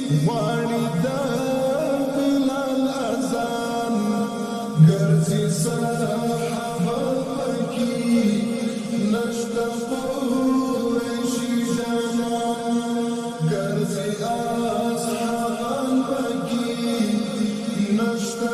والدا بلال اذان ګرځي صحابه پکې نشته قریشي جانان ګرځي اصحابان پکې نشته